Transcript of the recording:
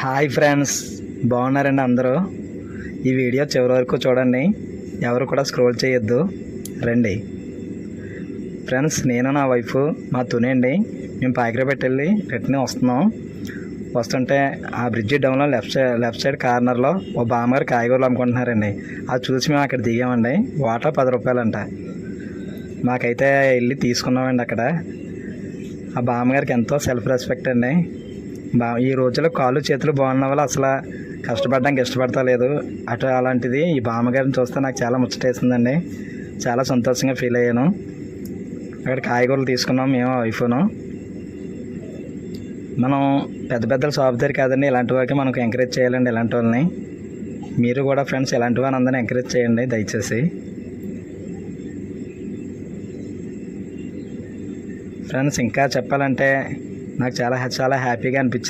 Hi friends, బాగున్నారండి అందరూ? ఈ వీడియో చివరి వరకు చూడండి, ఎవరు కూడా స్క్రోల్ చేయొద్దు. రండి ఫ్రెండ్స్, నేను నా వైఫ్ మా తునేండి మేము పాకిరపేట వెళ్ళి రిటర్న్ వస్తుంటే ఆ బ్రిడ్జి డౌన్లో లెఫ్ట్ సైడ్ కార్నర్లో ఓ బామ్మగారు కాయగూరలు అమ్ముకుంటున్నారండి. అది చూసి మేము అక్కడ దిగామండి. వాటా 10 రూపాయలంట. మాకైతే వెళ్ళి తీసుకున్నామండి. అక్కడ ఆ బామ్మగారికి ఎంతో సెల్ఫ్ రెస్పెక్ట్ అండి. ఈ రోజుల్లో కాళ్ళు చేతులు బాగున్న వాళ్ళు అసలు కష్టపడడానికి ఇష్టపడతలేదు. అలాంటిది ఈ బామ్మగారిని చూస్తే నాకు చాలా ముచ్చటేసిందండి. చాలా సంతోషంగా ఫీల్ అయ్యాను. అక్కడ కాయగూరలు తీసుకున్నాం మేము వైఫ్ను. మనం పెద్ద షాప్ దగ్గర కాదండి, ఇలాంటి వారికి మనకు ఎంకరేజ్ చేయాలండి. ఇలాంటి వాళ్ళని మీరు కూడా ఫ్రెండ్స్ ఇలాంటి వాళ్ళని అందరినీ ఎంకరేజ్ చేయండి దయచేసి. ఫ్రెండ్స్ ఇంకా చెప్పాలంటే నాకు చాలా హ్యాపీగా అనిపించింది.